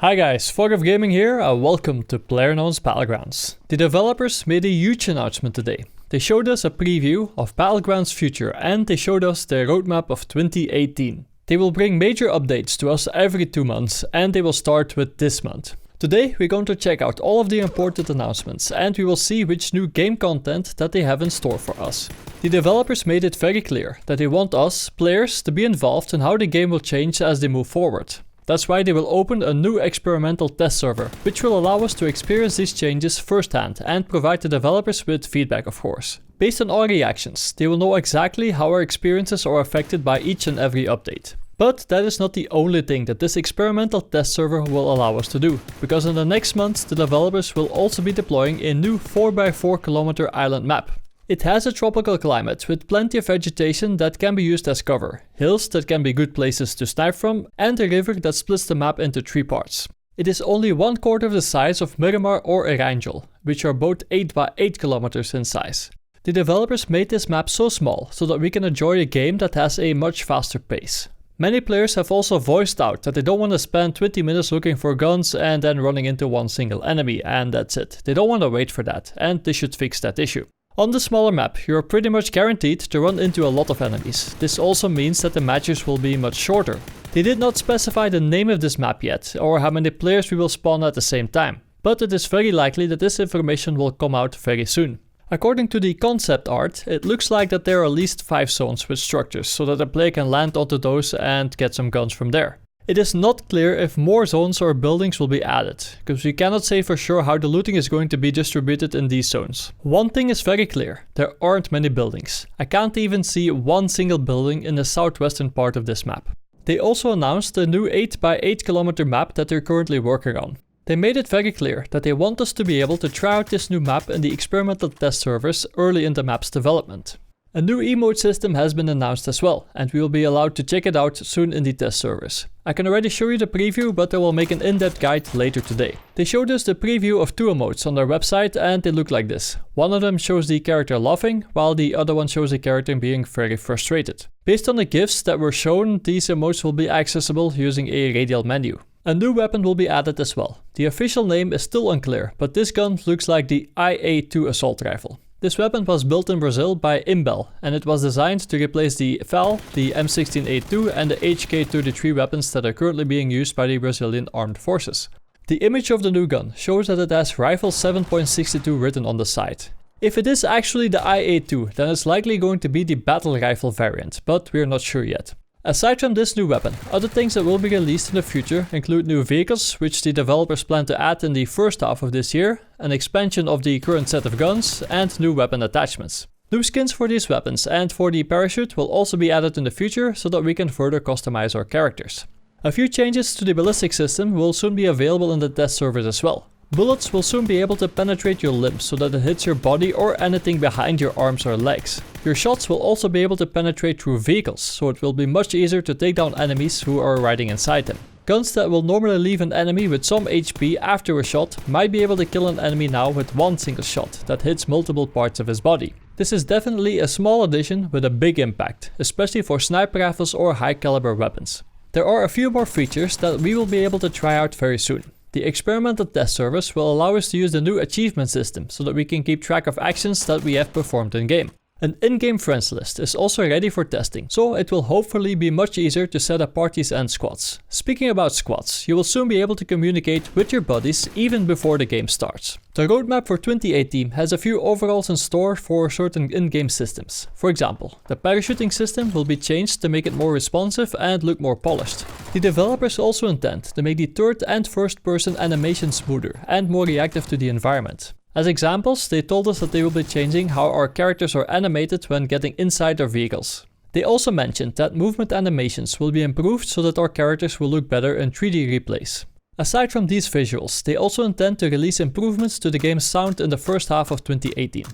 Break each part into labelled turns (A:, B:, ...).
A: Hi guys, Fogg Gaming here and welcome to PlayerUnknown's Battlegrounds. The developers made a huge announcement today. They showed us a preview of Battlegrounds' future and they showed us their roadmap of 2018. They will bring major updates to us every 2 months and they will start with this month. Today we're going to check out all of the important announcements and we will see which new game content that they have in store for us. The developers made it very clear that they want us, players, to be involved in how the game will change as they move forward. That's why they will open a new experimental test server, which will allow us to experience these changes firsthand and provide the developers with feedback, of course. Based on our reactions, they will know exactly how our experiences are affected by each and every update. But that is not the only thing that this experimental test server will allow us to do, because in the next month the developers will also be deploying a new 4x4 kilometer island map. It has a tropical climate with plenty of vegetation that can be used as cover, hills that can be good places to snipe from, and a river that splits the map into 3 parts. It is only 1/4 of the size of Miramar or Erangel, which are both 8 by 8 kilometers in size. The developers made this map so small so that we can enjoy a game that has a much faster pace. Many players have also voiced out that they don't want to spend 20 minutes looking for guns and then running into one single enemy, and that's it. They don't want to wait for that, and they should fix that issue. On the smaller map, you are pretty much guaranteed to run into a lot of enemies. This also means that the matches will be much shorter. They did not specify the name of this map yet, or how many players we will spawn at the same time, but it is very likely that this information will come out very soon. According to the concept art, it looks like that there are at least 5 zones with structures, so that a player can land onto those and get some guns from there. It is not clear if more zones or buildings will be added, because we cannot say for sure how the looting is going to be distributed in these zones. One thing is very clear, there aren't many buildings. I can't even see one single building in the southwestern part of this map. They also announced a new 8 by 8 kilometer map that they're currently working on. They made it very clear that they want us to be able to try out this new map in the experimental test servers early in the map's development. A new emote system has been announced as well, and we will be allowed to check it out soon in the test servers. I can already show you the preview, but I will make an in-depth guide later today. They showed us the preview of 2 emotes on their website and they look like this. One of them shows the character laughing, while the other one shows the character being very frustrated. Based on the GIFs that were shown, these emotes will be accessible using a radial menu. A new weapon will be added as well. The official name is still unclear, but this gun looks like the IA-2 assault rifle. This weapon was built in Brazil by Imbel, and it was designed to replace the FAL, the M16A2 and the HK-33 weapons that are currently being used by the Brazilian armed forces. The image of the new gun shows that it has Rifle 7.62 written on the side. If it is actually the IA-2, then it's likely going to be the battle rifle variant, but we're not sure yet. Aside from this new weapon, other things that will be released in the future include new vehicles, which the developers plan to add in the first half of this year, an expansion of the current set of guns, and new weapon attachments. New skins for these weapons and for the parachute will also be added in the future so that we can further customize our characters. A few changes to the ballistic system will soon be available in the test servers as well. Bullets will soon be able to penetrate your limbs so that it hits your body or anything behind your arms or legs. Your shots will also be able to penetrate through vehicles, so it will be much easier to take down enemies who are riding inside them. Guns that will normally leave an enemy with some HP after a shot might be able to kill an enemy now with one single shot that hits multiple parts of his body. This is definitely a small addition with a big impact, especially for sniper rifles or high caliber weapons. There are a few more features that we will be able to try out very soon. The experimental test servers will allow us to use the new achievement system so that we can keep track of actions that we have performed in-game. An in-game friends list is also ready for testing, so it will hopefully be much easier to set up parties and squads. Speaking about squads, you will soon be able to communicate with your buddies even before the game starts. The roadmap for 2018 has a few overhauls in store for certain in-game systems. For example, the parachuting system will be changed to make it more responsive and look more polished. The developers also intend to make the third and first person animation smoother and more reactive to the environment. As examples, they told us that they will be changing how our characters are animated when getting inside their vehicles. They also mentioned that movement animations will be improved so that our characters will look better in 3D replays. Aside from these visuals, they also intend to release improvements to the game's sound in the first half of 2018.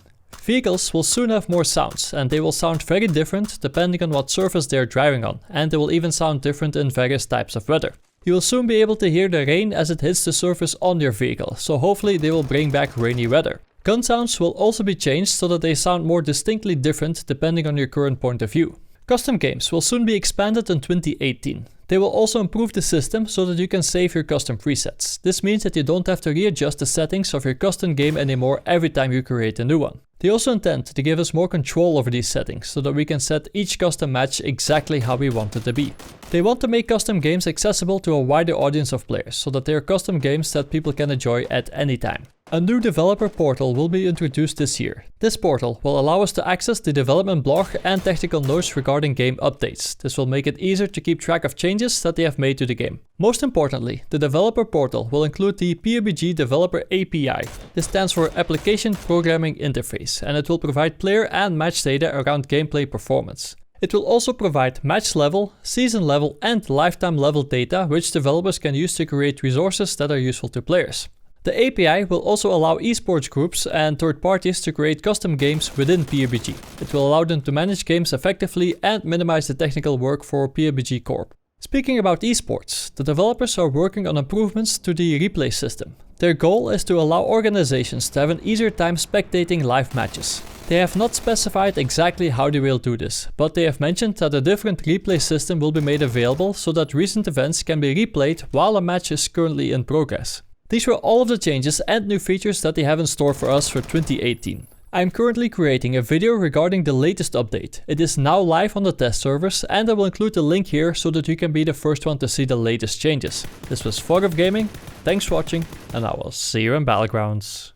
A: Vehicles will soon have more sounds, and they will sound very different depending on what surface they are driving on, and they will even sound different in various types of weather. You will soon be able to hear the rain as it hits the surface on your vehicle, so hopefully they will bring back rainy weather. Gun sounds will also be changed so that they sound more distinctly different depending on your current point of view. Custom games will soon be expanded in 2018. They will also improve the system so that you can save your custom presets. This means that you don't have to readjust the settings of your custom game anymore every time you create a new one. They also intend to give us more control over these settings so that we can set each custom match exactly how we want it to be. They want to make custom games accessible to a wider audience of players so that they are custom games that people can enjoy at any time. A new developer portal will be introduced this year. This portal will allow us to access the development blog and technical notes regarding game updates. This will make it easier to keep track of changes that they have made to the game. Most importantly, the developer portal will include the PUBG Developer API. This stands for Application Programming Interface, and it will provide player and match data around gameplay performance. It will also provide match level, season level and lifetime level data which developers can use to create resources that are useful to players. The API will also allow esports groups and third parties to create custom games within PUBG. It will allow them to manage games effectively and minimize the technical work for PUBG Corp. Speaking about esports, the developers are working on improvements to the replay system. Their goal is to allow organizations to have an easier time spectating live matches. They have not specified exactly how they will do this, but they have mentioned that a different replay system will be made available so that recent events can be replayed while a match is currently in progress. These were all of the changes and new features that they have in store for us for 2018. I am currently creating a video regarding the latest update. It is now live on the test servers and I will include the link here so that you can be the first one to see the latest changes. This was Fog of Gaming, thanks for watching and I will see you in Battlegrounds.